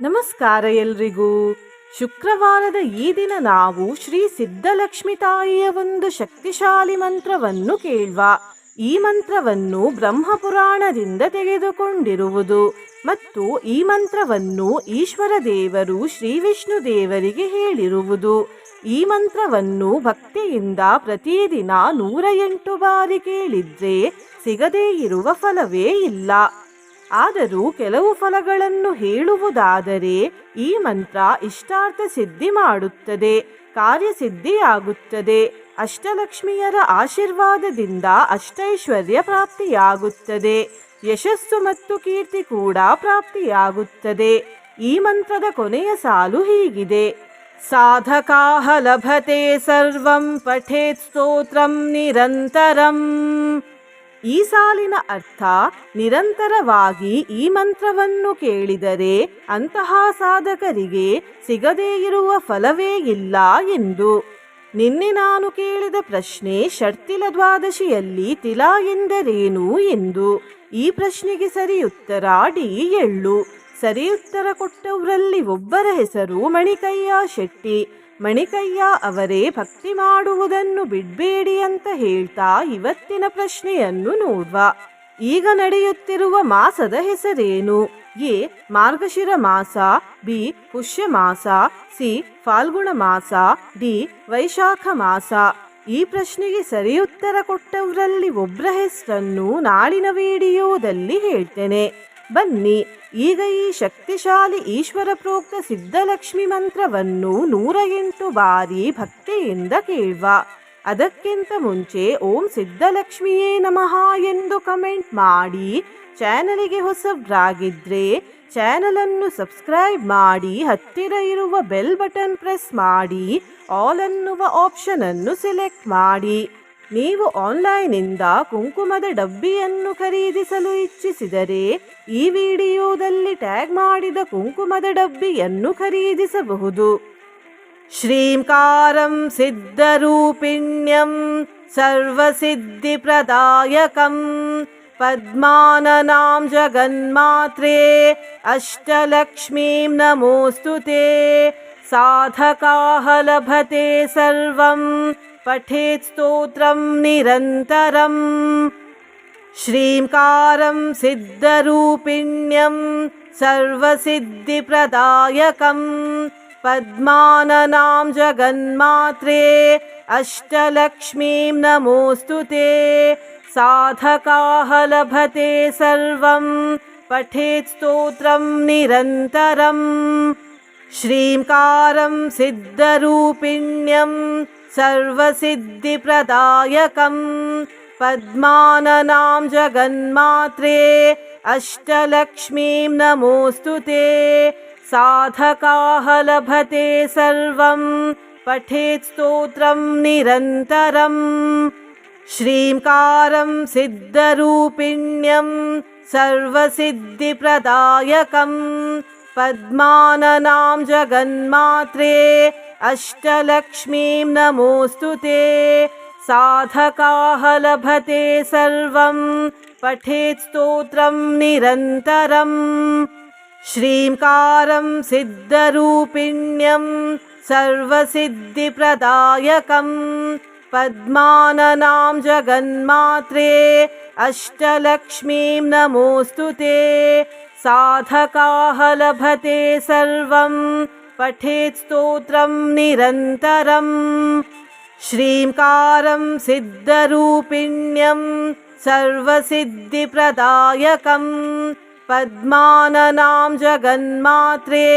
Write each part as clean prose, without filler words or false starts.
ನಮಸ್ಕಾರ ಎಲ್ರಿಗೂ. ಶುಕ್ರವಾರದ ಈ ದಿನ ನಾವು ಶ್ರೀ ಸಿದ್ಧಲಕ್ಷ್ಮಿ ತಾಯಿಯ ಒಂದು ಶಕ್ತಿಶಾಲಿ ಮಂತ್ರವನ್ನು ಕೇಳುವ. ಈ ಮಂತ್ರವನ್ನು ಬ್ರಹ್ಮಪುರಾಣದಿಂದ ತೆಗೆದುಕೊಂಡಿರುವುದು ಮತ್ತು ಈ ಮಂತ್ರವನ್ನು ಈಶ್ವರ ದೇವರು ಶ್ರೀ ವಿಷ್ಣು ದೇವರಿಗೆ ಹೇಳಿರುವುದು. ಈ ಮಂತ್ರವನ್ನು ಭಕ್ತಿಯಿಂದ ಪ್ರತಿದಿನ 108 ಬಾರಿ ಕೇಳಿದ್ರೆ ಸಿಗದೇ ಇರುವ ಫಲವೇ ಇಲ್ಲ. ಆದರೂ ಕೆಲವು ಫಲಗಳನ್ನು ಹೇಳುವುದಾದರೆ ಈ ಮಂತ್ರ ಇಷ್ಟಾರ್ಥ ಸಿದ್ಧಿ ಮಾಡುತ್ತದೆ, ಕಾರ್ಯಸಿದ್ಧಿಯಾಗುತ್ತದೆ, ಅಷ್ಟಲಕ್ಷ್ಮಿಯರ ಆಶೀರ್ವಾದದಿಂದ ಅಷ್ಟೈಶ್ವರ್ಯ ಪ್ರಾಪ್ತಿಯಾಗುತ್ತದೆ, ಯಶಸ್ಸು ಮತ್ತು ಕೀರ್ತಿ ಕೂಡ ಪ್ರಾಪ್ತಿಯಾಗುತ್ತದೆ. ಈ ಮಂತ್ರದ ಕೊನೆಯ ಸಾಲು ಹೀಗಿದೆ: ಸಾಧಕಾಹ ಲಭತೆ ಸರ್ವಂ ಪಠೇತ್ ಸ್ತೋತ್ರಂ ನಿರಂತರಂ. ಈ ಸಾಲಿನ ಅರ್ಥ, ನಿರಂತರವಾಗಿ ಈ ಮಂತ್ರವನ್ನು ಕೇಳಿದರೆ ಅಂತಹ ಸಾಧಕರಿಗೆ ಸಿಗದೇ ಇರುವ ಫಲವೇ ಇಲ್ಲ ಎಂದು. ನಿನ್ನೆ ನಾನು ಕೇಳಿದ ಪ್ರಶ್ನೆ, ಷಟ್ತಿಲ ದ್ವಾದಶಿಯಲ್ಲಿ ತಿಲ ಎಂದರೇನು ಎಂದು. ಈ ಪ್ರಶ್ನೆಗೆ ಸರಿಯುತ್ತರ ಡಿ ಎಳ್ಳು. ಸರಿಯುತ್ತರ ಕೊಟ್ಟವರಲ್ಲಿ ಒಬ್ಬರ ಹೆಸರು ಮಣಿಕಯ್ಯ ಶೆಟ್ಟಿ. ಮಣಿಕಯ್ಯ ಅವರೇ ಭಕ್ತಿ ಮಾಡುವುದನ್ನು ಬಿಡಬೇಡಿ ಅಂತ ಹೇಳ್ತಾ ಇವತ್ತಿನ ಪ್ರಶ್ನೆಯನ್ನು ನೋಡುವ. ಈಗ ನಡೆಯುತ್ತಿರುವ ಮಾಸದ ಹೆಸರೇನು? ಎ ಮಾರ್ಗಶಿರ ಮಾಸ, ಬಿ ಪುಷ್ಯ ಮಾಸ, ಸಿ ಫಾಲ್ಗುಣ ಮಾಸ, ಡಿ ವೈಶಾಖ ಮಾಸ. ಈ ಪ್ರಶ್ನೆಗೆ ಸರಿಯುತ್ತರ ಕೊಟ್ಟವರಲ್ಲಿ ಒಬ್ಬರ ಹೆಸರನ್ನು ನಾಳಿನ ವಿಡಿಯೋದಲ್ಲಿ ಹೇಳ್ತೇನೆ. ಬನ್ನಿ ಈಗ ಈ ಶಕ್ತಿಶಾಲಿ ಈಶ್ವರ ಪ್ರೋಕ್ತ ಸಿದ್ಧಲಕ್ಷ್ಮಿ ಮಂತ್ರವನ್ನು 108 ಬಾರಿ ಭಕ್ತಿಯಿಂದ ಕೇಳುವ. ಅದಕ್ಕಿಂತ ಮುಂಚೆ ಓಂ ಸಿದ್ಧಲಕ್ಷ್ಮಿಯೇ ನಮಃ ಎಂದು ಕಮೆಂಟ್ ಮಾಡಿ. ಚಾನಲಿಗೆ ಹೊಸಬ್ರಾಗಿದ್ರೆ ಚಾನಲನ್ನು ಸಬ್ಸ್ಕ್ರೈಬ್ ಮಾಡಿ, ಹತ್ತಿರ ಇರುವ ಬೆಲ್ ಬಟನ್ ಪ್ರೆಸ್ ಮಾಡಿ, ಆಲ್ ಅನ್ನುವ ಆಪ್ಷನ್ ಅನ್ನು ಸೆಲೆಕ್ಟ್ ಮಾಡಿ. ನೀವು ಆನ್ಲೈನಿಂದ ಕುಂಕುಮದ ಡಬ್ಬಿಯನ್ನು ಖರೀದಿಸಲು ಇಚ್ಛಿಸಿದರೆ ಈ ವಿಡಿಯೋದಲ್ಲಿ ಟ್ಯಾಗ್ ಮಾಡಿದ ಕುಂಕುಮದ ಡಬ್ಬಿಯನ್ನು ಖರೀದಿಸಬಹುದು. ಶ್ರೀಂಕಾರಂ ಸಿದ್ಧರೂಪಿಣ್ಯಂ ಸರ್ವಸಿದ್ಧಿಪ್ರದಾಯಕಂ ಪದ್ಮಾನನಾಂ ಜಗನ್ಮಾತ್ರೇ ಅಷ್ಟಲಕ್ಷ್ಮೀಂ ನಮೋಸ್ತುತೇ. ಸಾಧಕಾಹ ಲಭತೆ ಸರ್ವಂ ಪಠೇತ್ ಸ್ತೋತ್ರಂ ನಿರಂತರಂ. ಶ್ರೀಂಕಾರಂ ಸಿದ್ಧರೂಪಿಣ್ಯಂ ಸರ್ವಸಿದ್ಧಿಪ್ರದಾಯಕಂ ಪದ್ಮಾನನಾಂ ಜಗನ್ಮಾತ್ರೇ ಅಷ್ಟಲಕ್ಷ್ಮೀಂ ನಮೋಸ್ತುತೇ. ಸಾಧಕಾಹ ಲಭತೆ ಸರ್ವಂ ಪಠೇತ್ ಸ್ತೋತ್ರಂ ನಿರಂತರಂ. ಶ್ರೀಂಕಾರಂ ಸಿದ್ಧರೂಪಿಣ್ಯಂ ಸರ್ವಸಿದ್ಧಿಪ್ರದಾಯಕಂ ಪದ್ಮಾನನಾಂ ಜಗನ್ಮಾತ್ರೇ ಅಷ್ಟಲಕ್ಷ್ಮೀಂ ನಮೋಸ್ತುತೇ. ಸಾಧಕಾಹ ಲಭತೆ ಸರ್ವಂ ಪಠೇತ್ ಸ್ತೋತ್ರಂ ನಿರಂತರಂ. ಶ್ರೀಂಕಾರಂ ಸಿದ್ಧರೂಪಿಣ್ಯಂ ಸರ್ವಸಿದ್ಧಿಪ್ರದಾಯಕಂ ಪದ್ಮಾನನಾಂ ಜಗನ್ಮಾತ್ರೇ ಅಷ್ಟಲಕ್ಷ್ಮೀಂ ನಮೋಸ್ತುತೇ. ಸಾಧಕಾಹ ಲಭತೆ ಸರ್ವಂ ಪಠೇತ್ ಸ್ತೋತ್ರಂ ನಿರಂತರಂ. ಶ್ರೀಂಕಾರಂ ಸಿದ್ಧರೂಪಿಣ್ಯಂ ಸರ್ವಸಿದ್ಧಿಪ್ರದಾಯಕಂ ಪದ್ಮಾನನಾಂ ಜಗನ್ಮಾತ್ರೇ ಅಷ್ಟಲಕ್ಷ್ಮೀಂ ನಮೋಸ್ತುತೇ. ಸಾಧಕಾಹ ಲಭತೆ ಸರ್ವಂ ಪಠೇತ್ ಸ್ತೋತ್ರಂ ನಿರಂತರಂ. ಶ್ರೀಂಕಾರಂ ಸಿದ್ಧರೂಪಿಣ್ಯಂ ಸರ್ವಸಿದ್ಧಿಪ್ರದಾಯಕಂ ಪದ್ಮಾನನಾಂ ಜಗನ್ಮಾತ್ರೇ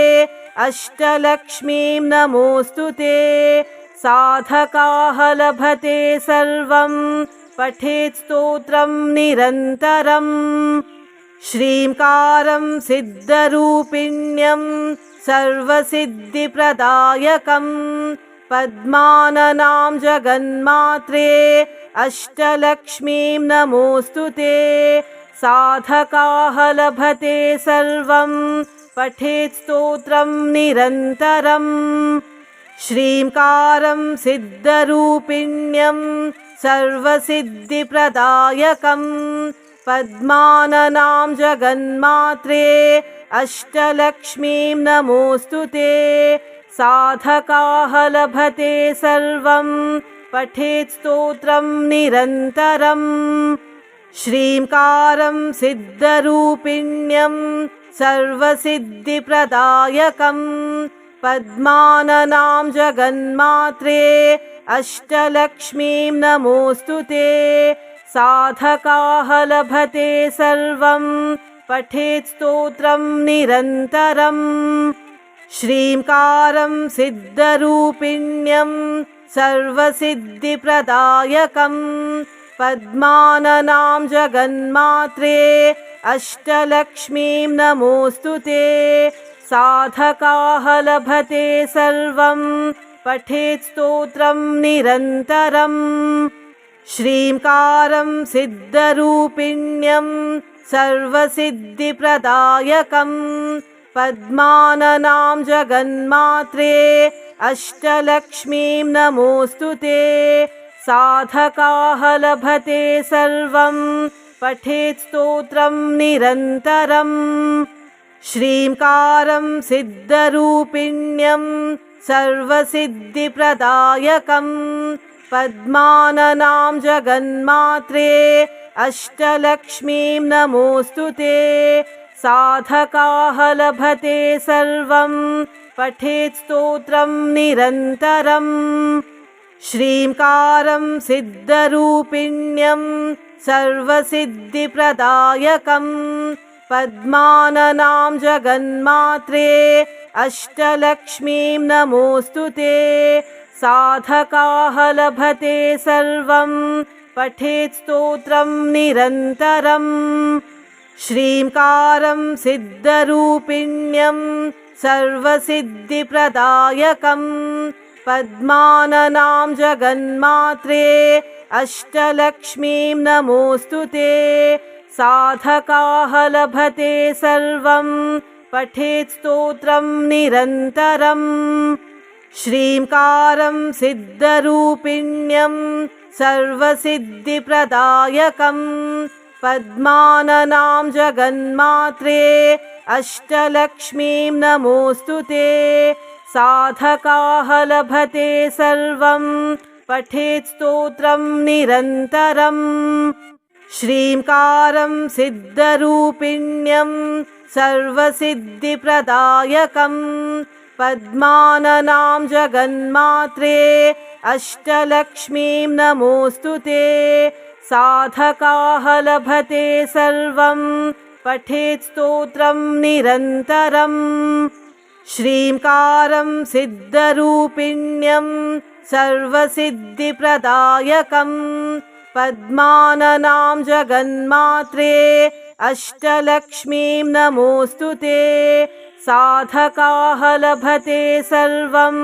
ಅಷ್ಟಲಕ್ಷ್ಮೀಂ ನಮೋಸ್ತುತೇ. ಸಾಧಕಾಹ ಲಭತೆ ಸರ್ವಂ ಪಠೇತ್ ಸ್ತೋತ್ರಂ ನಿರಂತರಂ. ಶ್ರೀಂಕಾರಂ ಸಿದ್ಧರೂಪಿಣ್ಯಂ ಸರ್ವಸಿದ್ಧಿಪ್ರದಾಯಕಂ ಪದ್ಮಾನನಾಂ ಜಗನ್ಮಾತ್ರೇ ಅಷ್ಟಲಕ್ಷ್ಮೀಂ ನಮೋಸ್ತುತೇ. ಸಾಧಕಾಹ ಲಭತೆ ಸರ್ವಂ ಪಠೇತ್ ಸ್ತೋತ್ರಂ ನಿರಂತರಂ. ಶ್ರೀಂಕಾರಂ ಸಿದ್ಧರೂಪಿಣ್ಯಂ ಸರ್ವಸಿದ್ಧಿಪ್ರದಾಯಕಂ पद्माननां जगन्मात्रे अष्टलक्ष्मीं नमोऽस्तु ते। साधकाः लभते सर्वं पठेत् स्तोत्रं निरन्तरम्। श्रींकारं सिद्धरूपिण्यं सर्वसिद्धिप्रदायकं पद्माननां जगन्मात्रे अष्टलक्ष्मीं नमोऽस्तु ते। साधकाः लभते सर्वं पठेत् स्तोत्रं निरन्तरम्। श्रींकारं सिद्धरूपिण्यं सर्वसिद्धिप्रदायकं पद्माननां जगन्मात्रे अष्टलक्ष्मीं नमोऽस्तु ते। साधकाः लभते सर्वं पठेत् स्तोत्रं निरन्तरम्। श्रींकारं सिद्धरूपिण्यं सर्वसिद्धिप्रदायकं पद्माननां जगन्मात्रे अष्टलक्ष्मीं नमोऽस्तु ते। साधकाः लभते सर्वं पठेत् स्तोत्रं निरन्तरम्। श्रींकारं सिद्धरूपिण्यं सर्वसिद्धिप्रदायकं पद्माननां जगन्मात्रे अष्टलक्ष्मीं नमोऽस्तु ते। साधकाः लभते सर्वं पठेत् स्तोत्रं निरन्तरम्। श्रींकारं सिद्धरूपिण्यं सर्वसिद्धिप्रदायकं पद्माननां जगन्मात्रे अष्टलक्ष्मीं नमोऽस्तु ते। साधकाः लभते सर्वं पठेत् स्तोत्रं निरन्तरम्। श्रींकारं सिद्धरूपिण्यं सर्वसिद्धिप्रदायकं पद्माननां जगन्मात्रे अष्टलक्ष्मीं नमोऽस्तु ते। साधकाः लभते सर्वं पठेत् स्तोत्रं निरन्तरम्। श्रींकारं सिद्धरूपिण्यं सर्वसिद्धिप्रदायकं पद्माननां जगन्मात्रे अष्टलक्ष्मीं नमोऽस्तु ते। साधकाः लभते सर्वं पठेत् स्तोत्रं निरन्तरम्। श्रींकारं सिद्धरूपिण्यं सर्वसिद्धिप्रदायकं पद्माननां जगन्मात्रे अष्टलक्ष्मीं नमोऽस्तु ते। साधकाः लभते सर्वं पठेत् स्तोत्रं निरन्तरम्। श्रींकारं सिद्धरूपिण्यं सर्वसिद्धिप्रदायकं पद्माननां जगन्मात्रे अष्टलक्ष्मीं नमोऽस्तु ते। साधकाः लभते सर्वं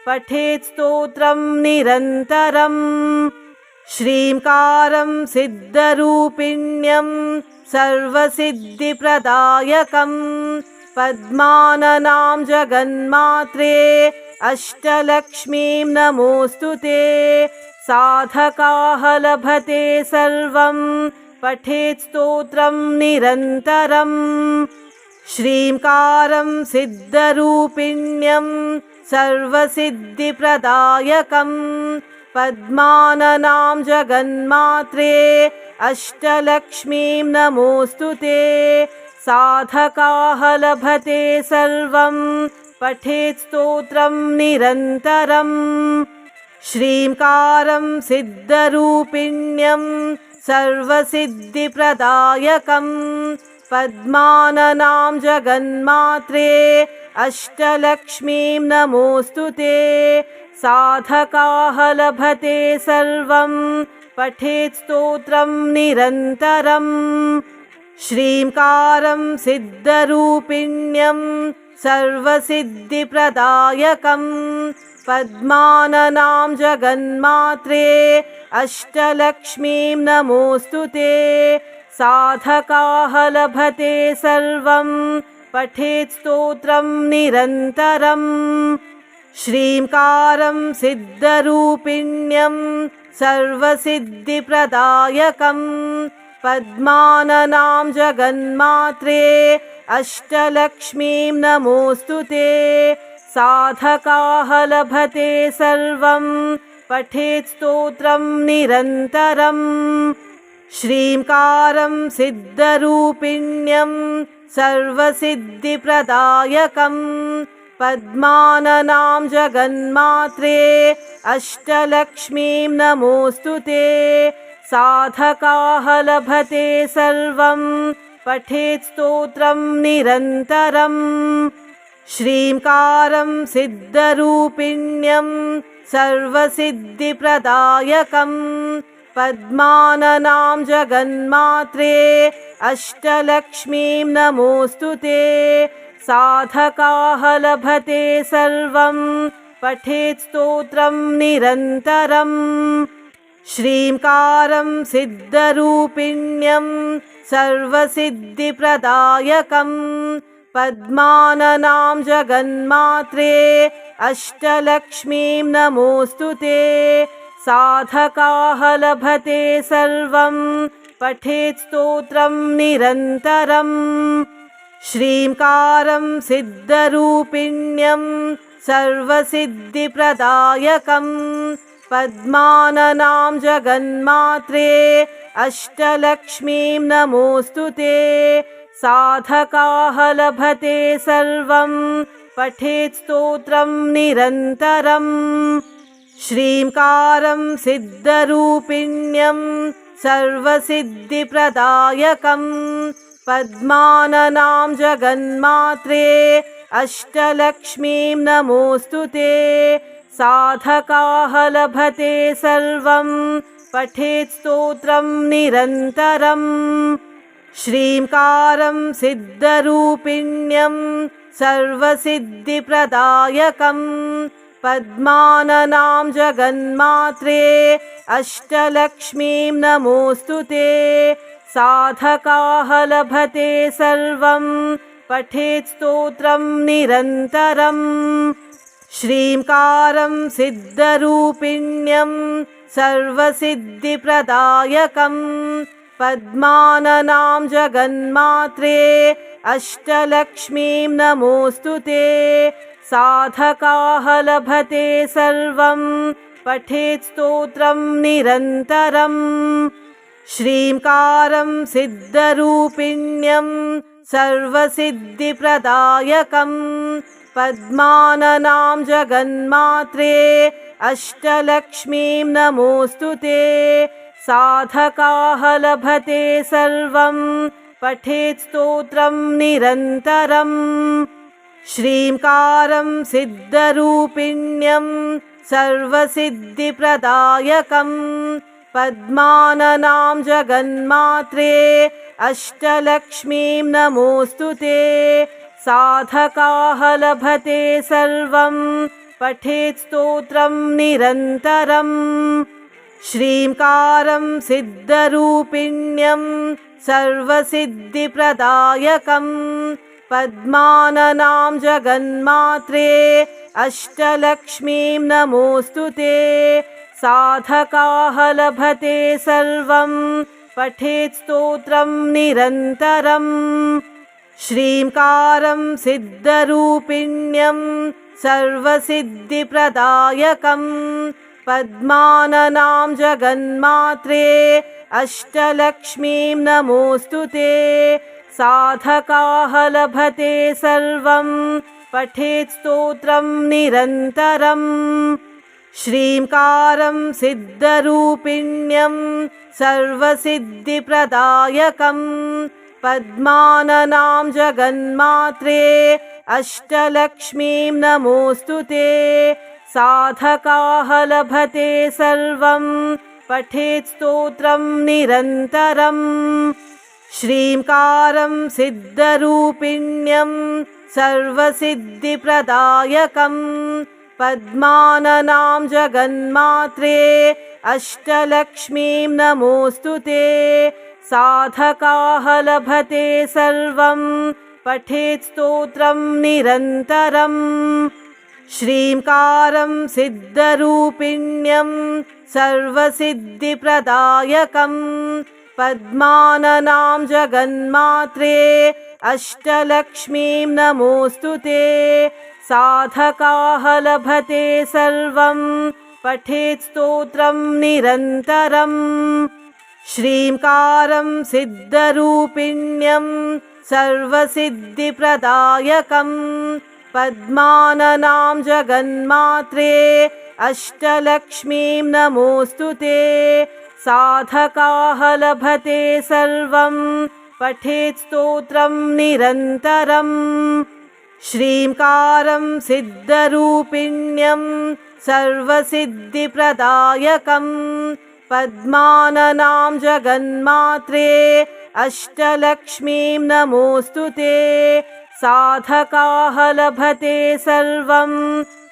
पठेत् स्तोत्रं निरन्तरम्। श्रींकारं सिद्धरूपिण्यं सर्वसिद्धिप्रदायकं पद्माननां जगन्मात्रे अष्टलक्ष्मीं नमोऽस्तु ते। साधकाः लभते सर्वं पठेत् स्तोत्रं निरन्तरम्। श्रींकारं सिद्धरूपिण्यं सर्वसिद्धिप्रदायकं पद्माननां जगन्मात्रे अष्टलक्ष्मीं नमोऽस्तु ते। साधकाः लभते सर्वं पठेत् स्तोत्रं निरन्तरम्। श्रींकारं सिद्धरूपिण्यं सर्वसिद्धिप्रदायकं पद्माननां जगन्मात्रे अष्टलक्ष्मीं नमोऽस्तु ते। साधकाः लभते सर्वं पठेत् स्तोत्रं निरन्तरम्। श्रींकारं सिद्धरूपिण्यं सर्वसिद्धिप्रदायकं पद्माननां जगन्मात्रे अष्टलक्ष्मीं नमोऽस्तु ते। साधकाः लभते सर्वं पठेत् स्तोत्रं निरन्तरम्। श्रींकारं सिद्धरूपिण्यं सर्वसिद्धिप्रदायकं पद्माननां जगन्मात्रे अष्टलक्ष्मीं नमोऽस्तु ते। साधकाः लभते सर्वं पठेत् स्तोत्रं निरन्तरम्। श्रींकारं सिद्धरूपिण्यं सर्वसिद्धिप्रदायकं पद्माननां जगन्मात्रे अष्टलक्ष्मीं नमोऽस्तु ते। साधकाः लभते सर्वं पठेत् स्तोत्रं निरन्तरम्। श्रींकारं सिद्धरूपिण्यं सर्वसिद्धिप्रदायकं पद्माननां जगन्मात्रे अष्टलक्ष्मीं नमोऽस्तु ते। साधकाः लभते सर्वं पठेत् स्तोत्रं निरन्तरम्। श्रींकारं सिद्धरूपिण्यं सर्वसिद्धिप्रदायकं पद्माननां जगन्मात्रे अष्टलक्ष्मीं नमोऽस्तु ते। साधकाः लभते सर्वं पठेत् स्तोत्रं निरन्तरम्। श्रींकारं सिद्धरूपिण्यं सर्वसिद्धिप्रदायकं पद्माननां जगन्मात्रे अष्टलक्ष्मीं नमोऽस्तु ते। साधकाः लभते सर्वं पठेत् स्तोत्रं निरन्तरम्। श्रींकारं सिद्धरूपिण्यं सर्वसिद्धिप्रदायकं पद्माननां जगन्मात्रे अष्टलक्ष्मीं नमोऽस्तु ते। साधकाः लभते सर्वं पठेत् स्तोत्रं निरन्तरम्। श्रींकारं सिद्धरूपिण्यं सर्वसिद्धिप्रदायकं पद्माननां जगन्मात्रे अष्टलक्ष्मीं नमोऽस्तु ते। साधकाः लभते सर्वं पठेत् स्तोत्रं निरन्तरम्। श्रींकारं सिद्धरूपिण्यं सर्वसिद्धिप्रदायकं पद्माननां जगन्मात्रे अष्टलक्ष्मीं नमोऽस्तु ते। साधकाः लभते सर्वं पठेत् स्तोत्रं निरन्तरम्। श्रींकारं सिद्धरूपिण्यं सर्वसिद्धिप्रदायकं पद्माननां जगन्मात्रे अष्टलक्ष्मीं नमोऽस्तु ते। साधकाः लभते सर्वं पठेत् स्तोत्रं निरन्तरम्। श्रींकारं सिद्धरूपिण्यं सर्वसिद्धिप्रदायकं पद्माननां जगन्मात्रे अष्टलक्ष्मीं नमोऽस्तु ते। साधकाः लभते सर्वं पठेत् स्तोत्रं निरन्तरम्। श्रींकारं सिद्धरूपिण्यं सर्वसिद्धिप्रदायकं पद्माननां जगन्मात्रे अष्टलक्ष्मीं नमोऽस्तु ते। साधकाः लभते सर्वं पठेत् स्तोत्रं निरन्तरम्। श्रींकारं सिद्धरूपिण्यं सर्वसिद्धिप्रदायकं पद्माननां जगन्मात्रे अष्टलक्ष्मीं नमोऽस्तु ते। साधकाः लभते सर्वं पठेत् स्तोत्रं निरन्तरम्। श्रींकारं सिद्धरूपिण्यं सर्वसिद्धिप्रदायकं पद्माननां जगन्मात्रे अष्टलक्ष्मीं नमोऽस्तु ते। साधकाः लभते सर्वं पठेत् स्तोत्रं निरन्तरम्। श्रींकारं सिद्धरूपिण्यं सर्वसिद्धिप्रदायकं पद्माननां जगन्मात्रे अष्टलक्ष्मीं नमोऽस्तु ते। साधकाः लभते सर्वं पठेत् स्तोत्रं निरन्तरम्। श्रींकारं सिद्धरूपिण्यं सर्वसिद्धिप्रदायकं पद्माननां जगन्मात्रे अष्टलक्ष्मीं नमोऽस्तु ते। साधकाः लभते सर्वं पठेत् स्तोत्रं निरन्तरम्। श्रींकारं सिद्धरूपिण्यं सर्वसिद्धिप्रदायकं पद्माननां जगन्मात्रे अष्टलक्ष्मीं नमोऽस्तु ते। साधकाः लभते सर्वं पठेत् स्तोत्रं निरन्तरम्। श्रींकारं सिद्धरूपिण्यं सर्वसिद्धिप्रदायकं पद्माननां जगन्मात्रे अष्टलक्ष्मीं नमोऽस्तु ते। साधकाः लभते सर्वं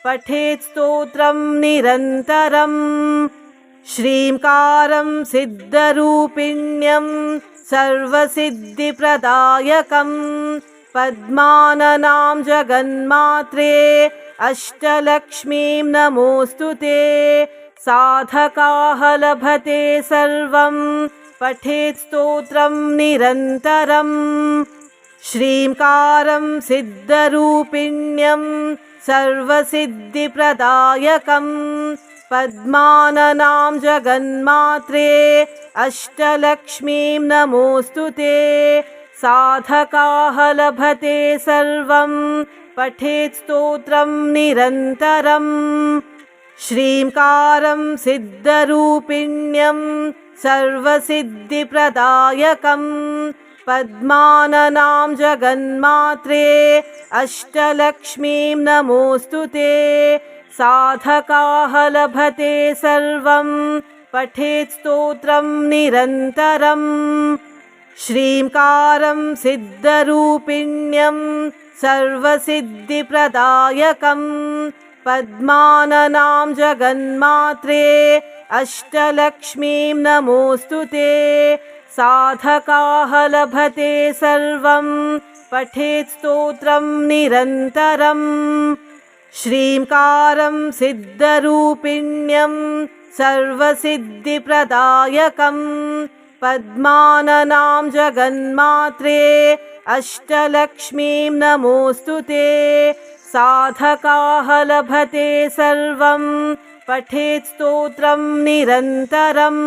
पठेत् स्तोत्रं निरन्तरम्। श्रींकारं सिद्धरूपिण्यं सर्वसिद्धिप्रदायकं पद्माननां जगन्मात्रे अष्टलक्ष्मीं नमोऽस्तु ते। साधकाः लभते सर्वं पठेत् स्तोत्रं निरन्तरम्। श्रींकारं सिद्धरूपिण्यं सर्वसिद्धिप्रदायकं पद्माननां जगन्मात्रे अष्टलक्ष्मीं नमोऽस्तु ते। साधकाः लभते सर्वं पठेत् स्तोत्रं निरन्तरम्। श्रींकारं सिद्धरूपिण्यं सर्वसिद्धिप्रदायकं पद्माननां जगन्मात्रे अष्टलक्ष्मीं नमोऽस्तु ते। साधकाः लभते सर्वं पठेत् स्तोत्रं निरन्तरम्। श्रींकारं सिद्धरूपिण्यं सर्वसिद्धिप्रदायकं पद्माननां जगन्मात्रे अष्टलक्ष्मीं नमोऽस्तु ते। साधकाः लभते सर्वं पठेत् स्तोत्रं निरन्तरम्। श्रींकारं सिद्धरूपिण्यं सर्वसिद्धिप्रदायकं पद्माननां जगन्मात्रे अष्टलक्ष्मीं नमोऽस्तु ते। साधकाः लभते सर्वं पठेत् स्तोत्रं निरन्तरम्।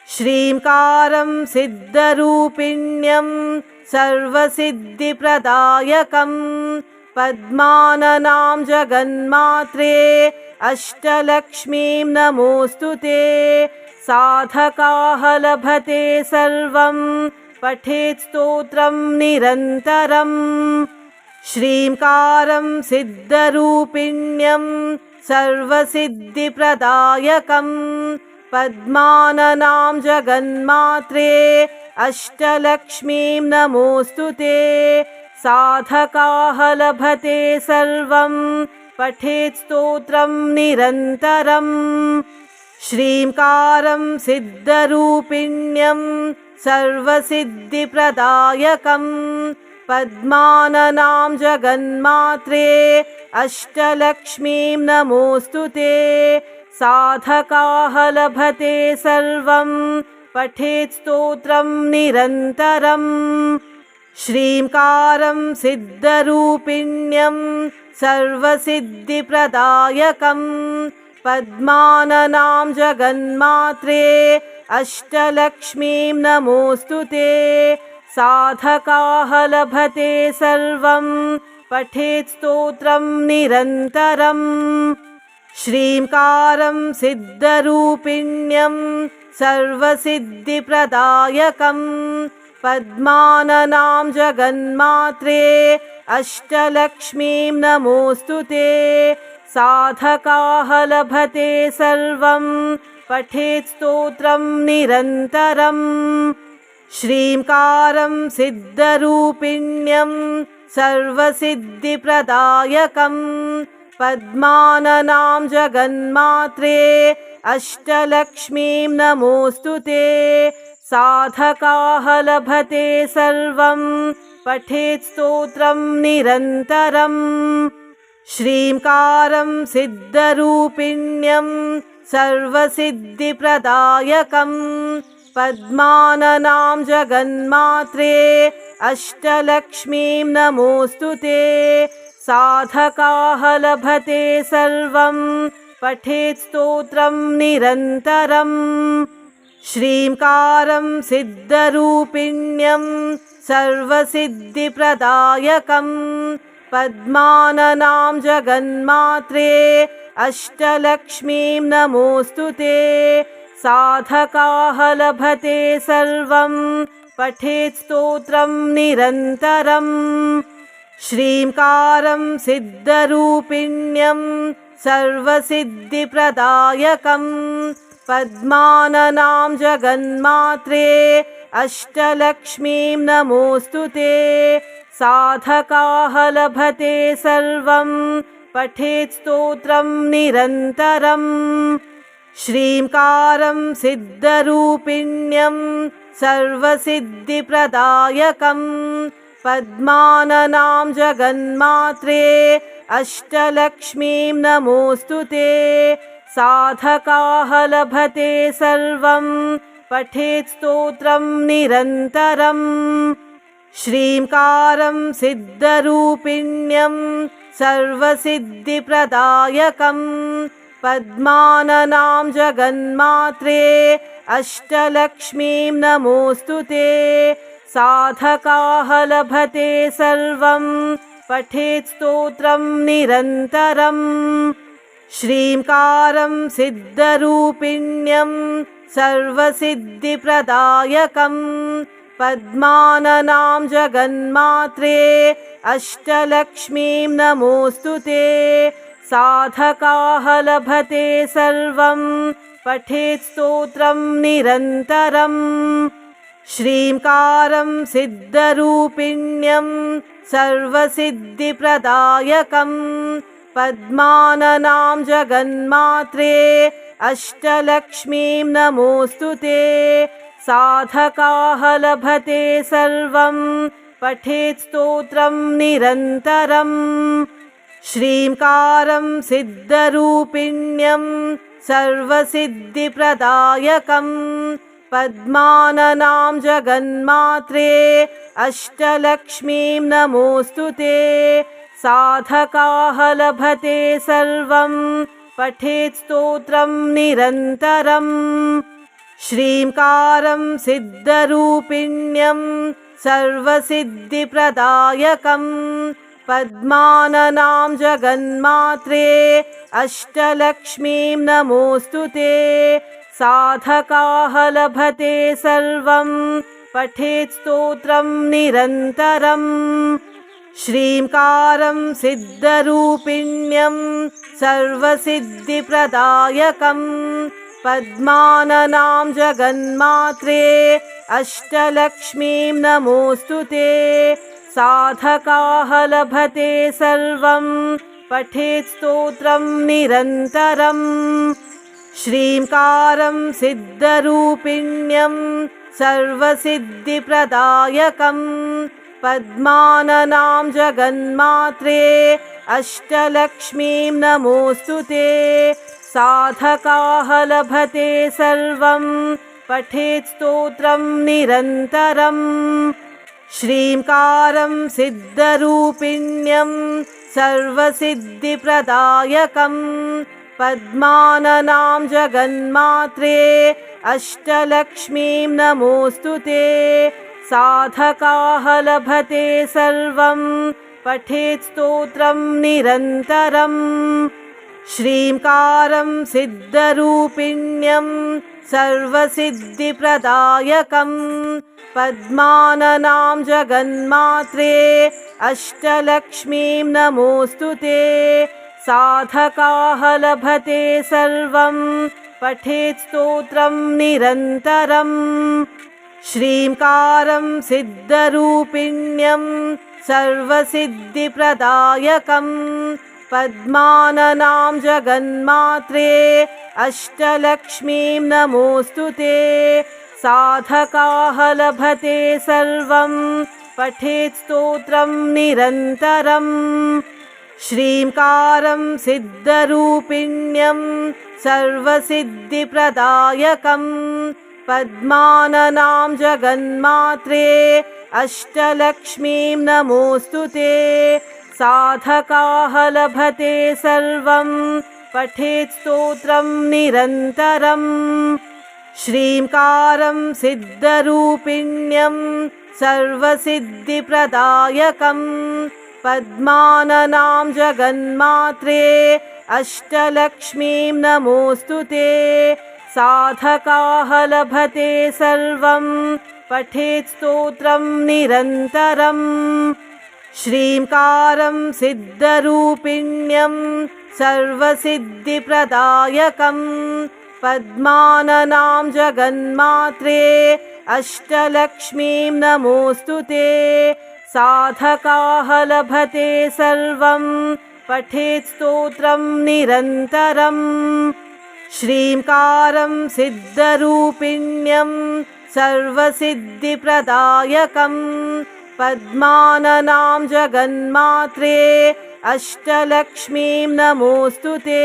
श्रींकारं सिद्धरूपिण्यं सर्वसिद्धिप्रदायकं पद्माननां जगन्मात्रे अष्टलक्ष्मीं नमोऽस्तु ते। साधकाः लभते सर्वं पठेत् स्तोत्रं निरन्तरम्। श्रींकारं सिद्धरूपिण्यं सर्वसिद्धिप्रदायकं पद्माननां जगन्मात्रे अष्टलक्ष्मीं नमोऽस्तु ते। साधकाः लभते सर्वं पठेत् स्तोत्रं निरन्तरम्। श्रींकारं सिद्धरूपिण्यं सर्वसिद्धिप्रदायकं पद्माननां जगन्मात्रे अष्टलक्ष्मीं नमोऽस्तु ते। साधकाः लभते सर्वं पठेत् स्तोत्रं निरन्तरम्। श्रींकारं सिद्धरूपिण्यं सर्वसिद्धिप्रदायकं पद्माननां जगन्मात्रे अष्टलक्ष्मीं नमोऽस्तु ते। साधकाः लभते सर्वं पठेत् स्तोत्रं निरन्तरम्। श्रींकारं सिद्धरूपिण्यं सर्वसिद्धिप्रदायकं पद्माननां जगन्मात्रे अष्टलक्ष्मीं नमोऽस्तु ते। साधकाः लभते सर्वं पठेत् स्तोत्रं निरन्तरम्। श्रींकारं सिद्धरूपिण्यं सर्वसिद्धिप्रदायकं पद्माननां जगन्मात्रे अष्टलक्ष्मीं नमोऽस्तु ते। साधकाः लभते सर्वं पठेत् स्तोत्रं निरन्तरम्। श्रींकारं सिद्धरूपिण्यं सर्वसिद्धिप्रदायकं पद्माननां जगन्मात्रे अष्टलक्ष्मीं नमोऽस्तु ते। साधकाः लभते सर्वं पठेत् स्तोत्रं निरन्तरम्। श्रींकारं सिद्धरूपिण्यं सर्वसिद्धिप्रदायकं पद्माननां जगन्मात्रे अष्टलक्ष्मीं नमोऽस्तु ते। साधकाः लभते सर्वं पठेत् स्तोत्रं निरन्तरम्। श्रींकारं सिद्धरूपिण्यं सर्वसिद्धिप्रदायकं पद्माननां जगन्मात्रे अष्टलक्ष्मीं नमोऽस्तु ते। साधकाः लभते सर्वं पठेत् स्तोत्रं निरन्तरम्। श्रींकारं सिद्धरूपिण्यं सर्वसिद्धिप्रदायकं पद्माननां जगन्मात्रे अष्टलक्ष्मीं नमोऽस्तु ते। साधकाः लभते सर्वं पठेत् स्तोत्रं निरन्तरम्। श्रींकारं सिद्धरूपिण्यं सर्वसिद्धिप्रदायकं पद्माननां जगन्मात्रे अष्टलक्ष्मीं नमोऽस्तु ते। साधकाः लभते सर्वं पठेत् स्तोत्रं निरन्तरम्। श्रींकारं सिद्धरूपिण्यं सर्वसिद्धिप्रदायकं पद्माननां जगन्मात्रे अष्टलक्ष्मीं नमोऽस्तु ते। साधकाः लभते सर्वं पठेत् स्तोत्रं निरन्तरम्। श्रींकारं सिद्धरूपिण्यं सर्वसिद्धिप्रदायकं पद्माननां जगन्मात्रे अष्टलक्ष्मीं नमोऽस्तु ते। साधकाः लभते सर्वं पठेत् स्तोत्रं निरन्तरम्। श्रींकारं सिद्धरूपिण्यं सर्वसिद्धिप्रदायकं पद्माननां जगन्मात्रे अष्टलक्ष्मीं नमोऽस्तु ते। साधकाः लभते सर्वं पठेत् स्तोत्रं निरन्तरम्। श्रींकारं सिद्धरूपिण्यं सर्वसिद्धिप्रदायकं पद्माननां जगन्मात्रे अष्टलक्ष्मीं नमोऽस्तु ते। साधकाः लभते सर्वं पठेत् स्तोत्रं निरन्तरम्। श्रींकारं सिद्धरूपिण्यं सर्वसिद्धिप्रदायकं पद्माननां जगन्मात्रे अष्टलक्ष्मीं नमोऽस्तु ते। साधकाः लभते सर्वं पठेत् स्तोत्रं निरन्तरम्। श्रींकारं सिद्धरूपिण्यं सर्वसिद्धिप्रदायकं पद्माननां जगन्मात्रे अष्टलक्ष्मीं नमोऽस्तु ते। साधकाः लभते सर्वं पठेत् स्तोत्रं निरन्तरम्। श्रींकारं सिद्धरूपिण्यं सर्वसिद्धिप्रदायकं पद्माननां जगन्मात्रे अष्टलक्ष्मीं नमोऽस्तु ते। साधकाः लभते सर्वं पठेत् स्तोत्रं निरन्तरम्। श्रींकारं सिद्धरूपिण्यं सर्वसिद्धिप्रदायकं पद्माननां जगन्मात्रे अष्टलक्ष्मीं नमोऽस्तु ते। साधकाः लभते सर्वं पठेत् स्तोत्रं निरन्तरम्। श्रींकारं सिद्धरूपिण्यं सर्वसिद्धिप्रदायकं पद्माननां जगन्मात्रे अष्टलक्ष्मीं नमोऽस्तु ते। साधकाः लभते सर्वं पठेत् स्तोत्रं निरन्तरम्। श्रींकारं सिद्धरूपिण्यं सर्वसिद्धिप्रदायकं पद्माननां जगन्मात्रे अष्टलक्ष्मीं नमोऽस्तु ते। साधकाः लभते सर्वं पठेत् स्तोत्रं निरन्तरम्। श्रींकारं सिद्धरूपिण्यं सर्वसिद्धिप्रदायकं पद्माननां जगन्मात्रे अष्टलक्ष्मीं नमोऽस्तु ते। साधकाः लभते सर्वं पठेत् स्तोत्रं निरन्तरम्। श्रींकारं सिद्धरूपिण्यं सर्वसिद्धिप्रदायकं पद्माननां जगन्मात्रे अष्टलक्ष्मीं नमोऽस्तु ते। साधकाः लभते सर्वं पठेत् स्तोत्रं निरन्तरम्। श्रींकारं सिद्धरूपिण्यं सर्वसिद्धिप्रदायकं पद्माननां जगन्मात्रे अष्टलक्ष्मीं नमोऽस्तु ते।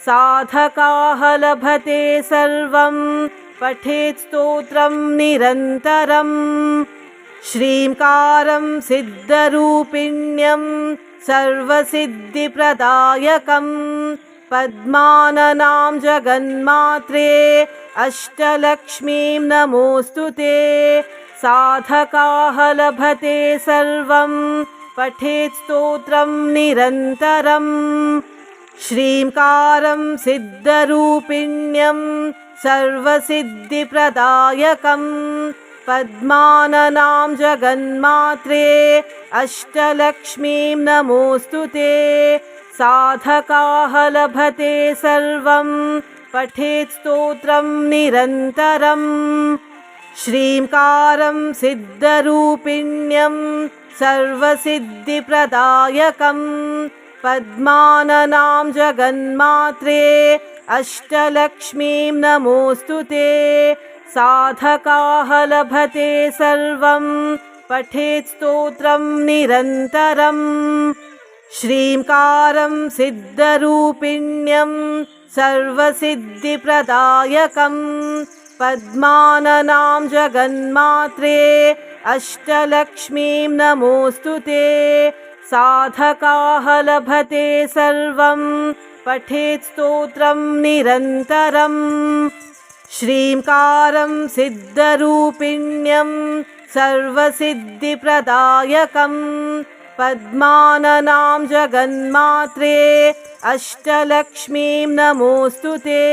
साधकाः लभते सर्वं पठेत् स्तोत्रं निरन्तरम्। श्रींकारं सिद्धरूपिण्यं सर्वसिद्धिप्रदायकं पद्माननां जगन्मात्रे अष्टलक्ष्मीं नमोऽस्तु ते। साधकाः लभते सर्वं पठेत् स्तोत्रं निरन्तरम्। श्रींकारं सिद्धरूपिण्यं सर्वसिद्धिप्रदायकं पद्माननां जगन्मात्रे अष्टलक्ष्मीं नमोऽस्तु ते। साधकाः लभते सर्वं पठेत् स्तोत्रं निरन्तरम्। श्रींकारं सिद्धरूपिण्यं सर्वसिद्धिप्रदायकं पद्माननां जगन्मात्रे अष्टलक्ष्मीं नमोऽस्तु ते। साधकाः लभते सर्वं पठेत् स्तोत्रं निरन्तरम्। श्रींकारं सिद्धरूपिण्यं सर्वसिद्धिप्रदायकं पद्माननां जगन्मात्रे अष्टलक्ष्मीं नमोऽस्तु ते। साधकाः लभते सर्वं पठेत् स्तोत्रं निरन्तरम्। श्रींकारं सिद्धरूपिण्यं सर्वसिद्धिप्रदायकं पद्माननां जगन्मात्रे अष्टलक्ष्मीं नमोऽस्तु ते।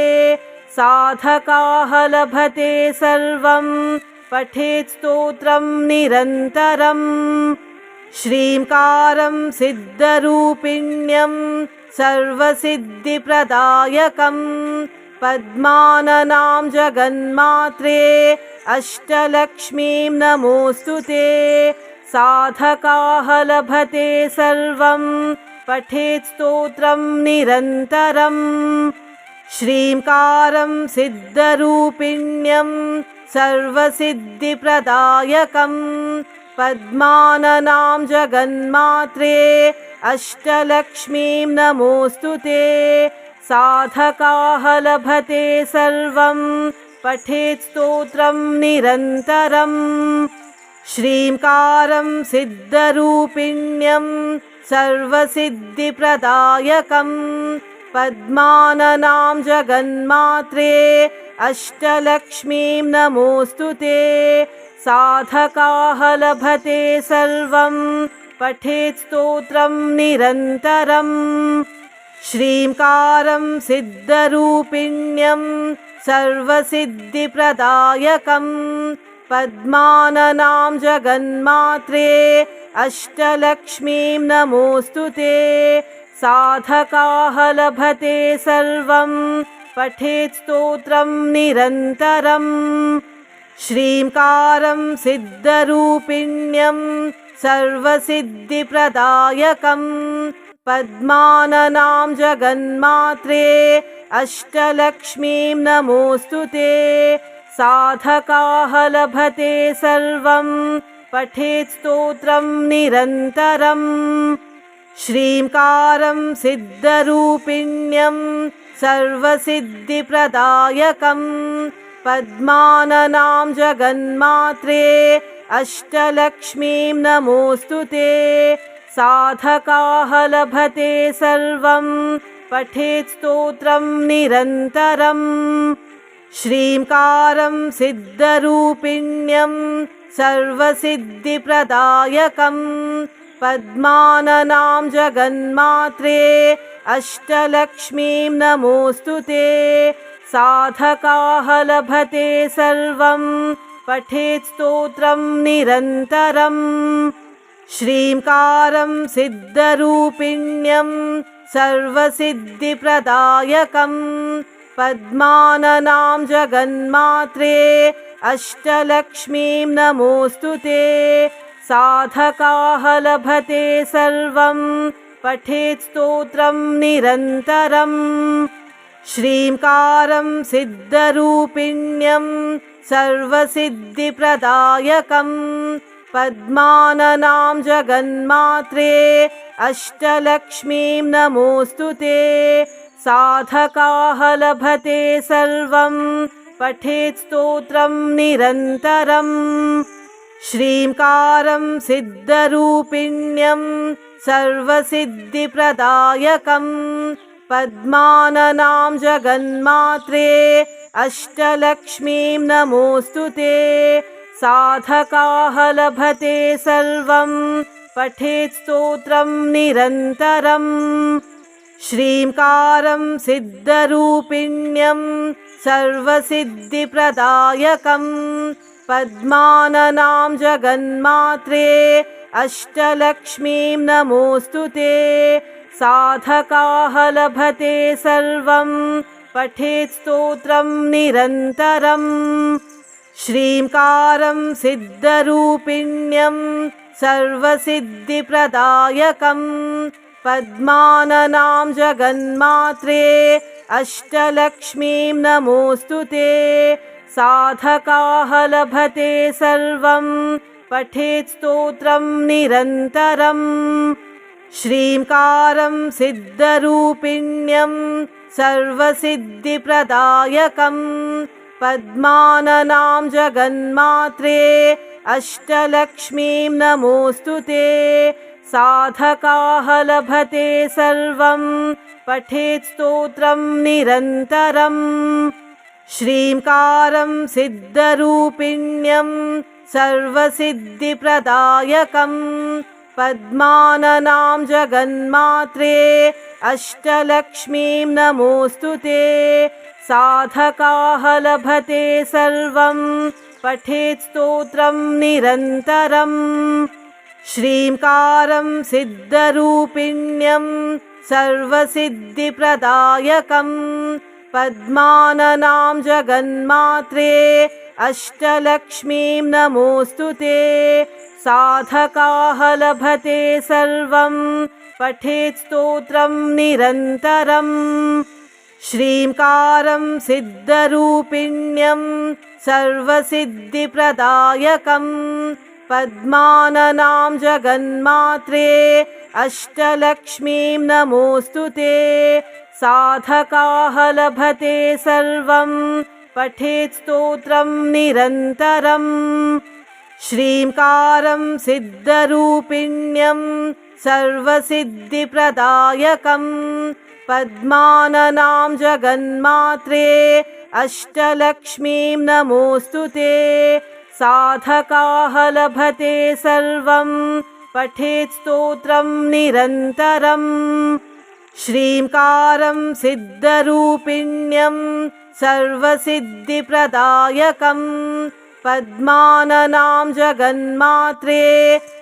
साधकाः लभते सर्वं पठेत् स्तोत्रं निरन्तरम्। श्रींकारं सिद्धरूपिण्यं सर्वसिद्धिप्रदायकं पद्माननां जगन्मात्रे अष्टलक्ष्मीं नमोऽस्तु ते। साधकाः लभते सर्वं पठेत् स्तोत्रं निरन्तरम्। श्रींकारं सिद्धरूपिण्यं सर्वसिद्धिप्रदायकं पद्माननां जगन्मात्रे अष्टलक्ष्मीं नमोऽस्तु ते। साधकाः लभते सर्वं पठेत् स्तोत्रं निरन्तरम्। श्रींकारं सिद्धरूपिण्यं सर्वसिद्धिप्रदायकं पद्माननां जगन्मात्रे अष्टलक्ष्मीं नमोऽस्तु ते। साधकाः लभते सर्वं पठेत् स्तोत्रं निरन्तरम्। श्रींकारं सिद्धरूपिण्यं सर्वसिद्धिप्रदायकं पद्माननां जगन्मात्रे अष्टलक्ष्मीं नमोऽस्तु ते। साधकाः लभते सर्वं पठेत् स्तोत्रं निरन्तरम्। श्रींकारं सिद्धरूपिण्यं सर्वसिद्धिप्रदायकं पद्माननां जगन्मात्रे अष्टलक्ष्मीं नमोऽस्तु ते। साधकाः लभते सर्वं पठेत् स्तोत्रं निरन्तरम्। श्रींकारं सिद्धरूपिण्यं सर्वसिद्धिप्रदायकं पद्माननां जगन्मात्रे अष्टलक्ष्मीं नमोऽस्तु ते। साधकाः लभते सर्वं पठेत् स्तोत्रं निरन्तरम्। श्रींकारं सिद्धरूपिण्यं सर्वसिद्धिप्रदायकं पद्माननां जगन्मात्रे अष्टलक्ष्मीं नमोऽस्तु ते। साधकाः लभते सर्वं पठेत् स्तोत्रं निरन्तरम्। श्रींकारं सिद्धरूपिण्यं सर्वसिद्धिप्रदायकं पद्माननां जगन्मात्रे अष्टलक्ष्मीं नमोऽस्तु ते। साधकाः लभते सर्वं पठेत् स्तोत्रं निरन्तरम्। श्रींकारं सिद्धरूपिण्यं सर्वसिद्धिप्रदायकं पद्माननां जगन्मात्रे अष्टलक्ष्मीं नमोऽस्तु ते। साधकाः लभते सर्वं पठेत् स्तोत्रं निरन्तरम्। श्रींकारं सिद्धरूपिण्यं सर्वसिद्धिप्रदायकं पद्माननां जगन्मात्रे अष्टलक्ष्मीं नमोऽस्तु ते। साधकाः लभते सर्वं पठेत् स्तोत्रं निरन्तरम्। श्रींकारं सिद्धरूपिण्यं सर्वसिद्धिप्रदायकं पद्माननां जगन्मात्रे अष्टलक्ष्मीं नमोऽस्तु ते। साधकाः लभते सर्वं पठेत् स्तोत्रं निरन्तरम्। श्रींकारं सिद्धरूपिण्यं सर्वसिद्धिप्रदायकं पद्माननां जगन्मात्रे अष्टलक्ष्मीं नमोऽस्तु ते। साधकाः लभते सर्वं पठेत् स्तोत्रं निरन्तरम्। श्रींकारं सिद्धरूपिण्यं सर्वसिद्धिप्रदायकं पद्माननां जगन्मात्रे अष्टलक्ष्मीं नमोऽस्तु ते। साधकाः लभते सर्वं पठेत् स्तोत्रं निरन्तरम्। श्रींकारं सिद्धरूपिण्यं सर्वसिद्धिप्रदायकं पद्माननां जगन्मात्रे अष्टलक्ष्मीं नमोऽस्तु ते। साधकाः लभते सर्वं पठेत् स्तोत्रं निरन्तरम्। श्रींकारं सिद्धरूपिण्यं सर्वसिद्धिप्रदायकं पद्माननां जगन्मात्रे अष्टलक्ष्मीं नमोऽस्तु ते। साधकाः लभते सर्वं पठेत् स्तोत्रं निरन्तरम्। श्रींकारं सिद्धरूपिण्यं सर्वसिद्धिप्रदायकं पद्माननां जगन्मात्रे अष्टलक्ष्मीं नमोऽस्तु ते। साधकाः लभते सर्वं पठेत् स्तोत्रं निरन्तरम्। श्रींकारं सिद्धरूपिण्यं सर्वसिद्धिप्रदायकं पद्माननां जगन्मात्रे अष्टलक्ष्मीं नमोऽस्तु ते। साधकाः लभते सर्वं पठेत् स्तोत्रं निरन्तरम्। श्रींकारं सिद्धरूपिण्यं सर्वसिद्धिप्रदायकं पद्माननां जगन्मात्रे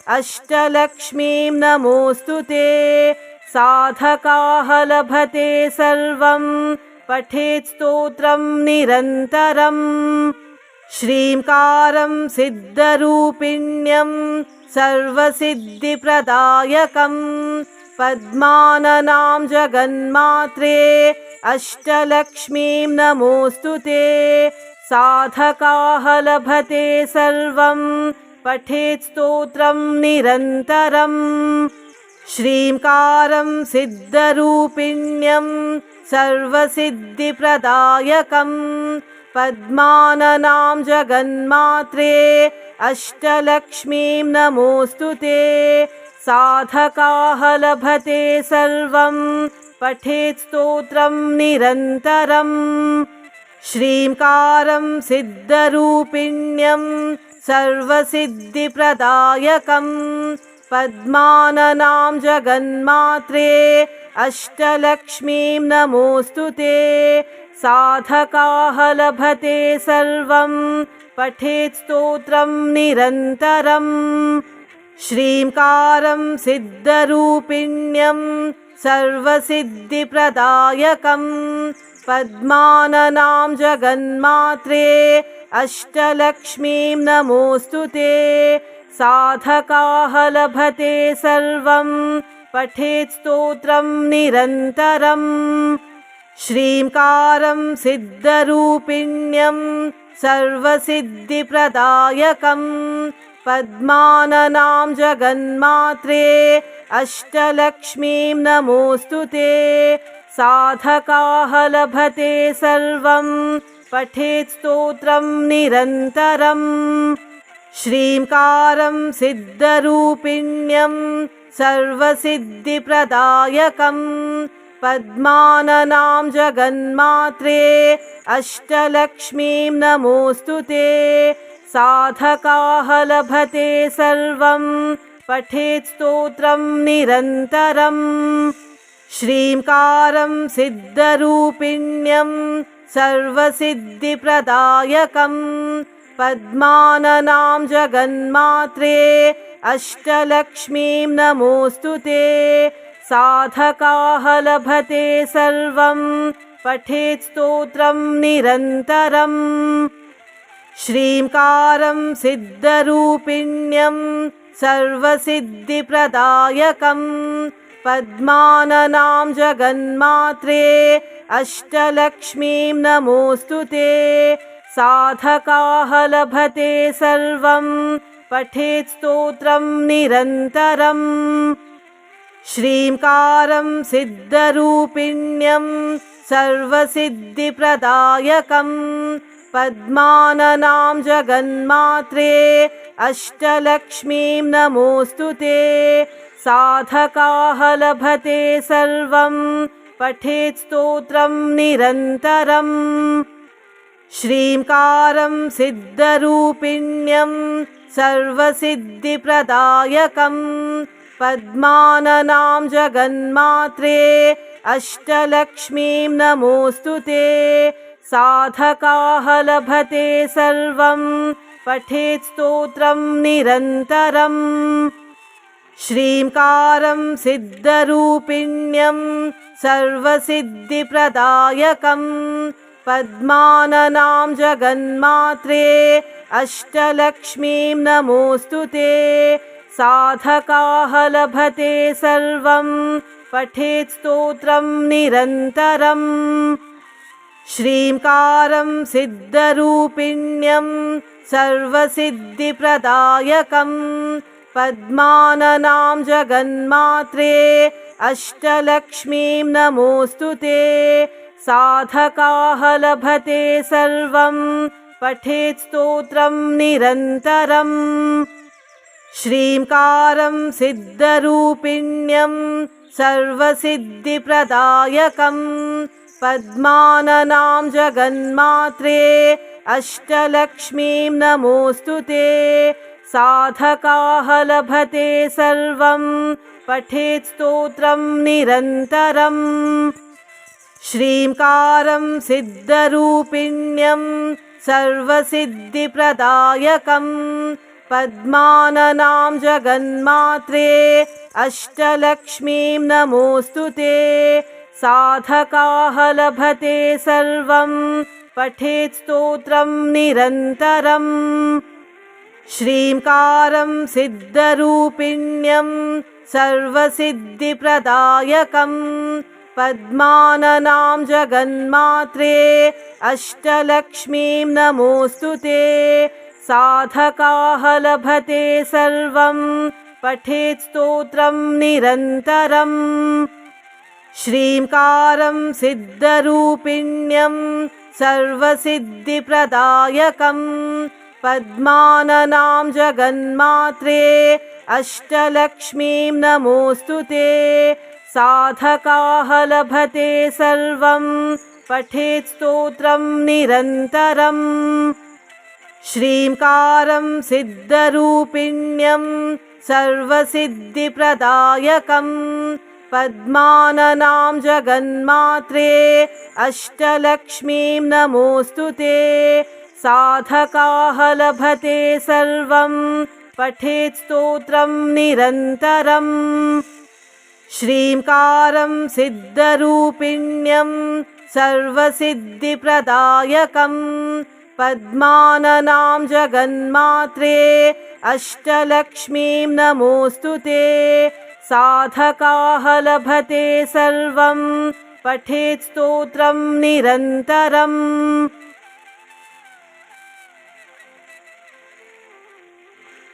अष्टलक्ष्मीं नमोऽस्तु ते। साधकाः लभते सर्वं पठेत् स्तोत्रं निरन्तरम्। श्रींकारं सिद्धरूपिण्यं सर्वसिद्धिप्रदायकं पद्माननां जगन्मात्रे अष्टलक्ष्मीं नमोऽस्तु ते। साधकाः लभते सर्वं पठेत् स्तोत्रं निरन्तरम्। श्रींकारं सिद्धरूपिण्यं सर्वसिद्धिप्रदायकं पद्माननां जगन्मात्रे अष्टलक्ष्मीं नमोऽस्तु ते साधकाः लभते सर्वं पठेत् स्तोत्रं निरन्तरम् श्रींकारं सिद्धरूपिण्यं सर्वसिद्धिप्रदायकं पद्माननां जगन्मात्रे अष्टलक्ष्मीं नमोऽस्तु ते साधकाः लभते सर्वं पठेत् स्तोत्रं निरन्तरम् श्रींकारं सिद्धरूपिण्यं सर्वसिद्धिप्रदायकं पद्माननां जगन्मात्रे अष्टलक्ष्मीं नमोऽस्तु ते साधकाः लभते सर्वं पठेत् स्तोत्रं निरन्तरम् श्रींकारं सिद्धरूपिण्यं सर्वसिद्धिप्रदायकं पद्माननां जगन्मात्रे अष्टलक्ष्मीं नमोऽस्तु ते साधकाः लभते सर्वं पठेत् स्तोत्रं निरन्तरम् श्रींकारं सिद्धरूपिण्यं सर्वसिद्धिप्रदायकं पद्माननां जगन्मात्रे अष्टलक्ष्मीं नमोऽस्तु ते साधकाः लभते सर्वं पठेत् स्तोत्रं निरन्तरम् श्रींकारं सिद्धरूपिण्यं सर्वसिद्धिप्रदायकं पद्माननां जगन्मात्रे अष्टलक्ष्मीं नमोऽस्तु ते साधकाः लभते सर्वं पठेत् स्तोत्रं निरन्तरम् श्रींकारं सिद्धरूपिण्यं सर्वसिद्धिप्रदायकं पद्माननां जगन्मात्रे अष्टलक्ष्मीं नमोऽस्तु ते साधकाः लभते सर्वं पठेत् स्तोत्रं निरन्तरम् श्रींकारं सिद्धरूपिण्यं सर्वसिद्धिप्रदायकं पद्माननां जगन्मात्रे अष्टलक्ष्मीं नमोऽस्तु ते साधकाः लभते सर्वं पठेत् स्तोत्रं निरन्तरम् श्रींकारं सिद्धरूपिण्यं सर्वसिद्धिप्रदायकं पद्माननां जगन्मात्रे अष्टलक्ष्मीं नमोऽस्तु ते साधकाः लभते सर्वं पठेत् स्तोत्रं निरन्तरम् श्रींकारं सिद्धरूपिण्यं सर्वसिद्धिप्रदायकं पद्माननां जगन्मात्रे अष्टलक्ष्मीं नमोऽस्तु ते साधकाः लभते सर्वं पठेत् स्तोत्रं निरन्तरम् श्रींकारं सिद्धरूपिण्यं सर्वसिद्धिप्रदायकं पद्माननां जगन्मात्रे अष्टलक्ष्मीं नमोऽस्तु ते साधकाः लभते सर्वं पठेत् स्तोत्रं निरन्तरम् श्रींकारं सिद्धरूपिण्यं सर्वसिद्धिप्रदायकं पद्माननां जगन्मात्रे अष्टलक्ष्मीं नमोऽस्तु ते साधकाः लभते सर्वं पठेत् स्तोत्रं निरन्तरम् श्रींकारं सिद्धरूपिण्यं सर्वसिद्धिप्रदायकं पद्माननां जगन्मात्रे अष्टलक्ष्मीं नमोऽस्तु ते साधकाः लभते सर्वं पठेत् स्तोत्रं निरन्तरम् श्रींकारं सिद्धरूपिण्यं सर्वसिद्धिप्रदायकं पद्माननां जगन्मात्रे अष्टलक्ष्मीं नमोऽस्तु ते साधकाः लभते सर्वं पठेत् स्तोत्रं निरन्तरम् श्रींकारं सिद्धरूपिण्यं सर्वसिद्धिप्रदायकं पद्माननां जगन्मात्रे अष्टलक्ष्मीं नमोऽस्तु ते। साधकाः लभते सर्वं पठेत् स्तोत्रं निरन्तरम्। श्रींकारं सिद्धरूपिण्यं सर्वसिद्धिप्रदायकं पद्माननां जगन्मात्रे अष्टलक्ष्मीं नमोऽस्तु ते। साधकाः लभते सर्वं पठेत् स्तोत्रं निरन्तरम्। श्रींकारं सिद्धरूपिण्यं सर्वसिद्धिप्रदायकं पद्माननां जगन्मात्रे अष्टलक्ष्मीं नमोऽस्तु ते। साधकाः लभते सर्वं पठेत् स्तोत्रं निरन्तरम्।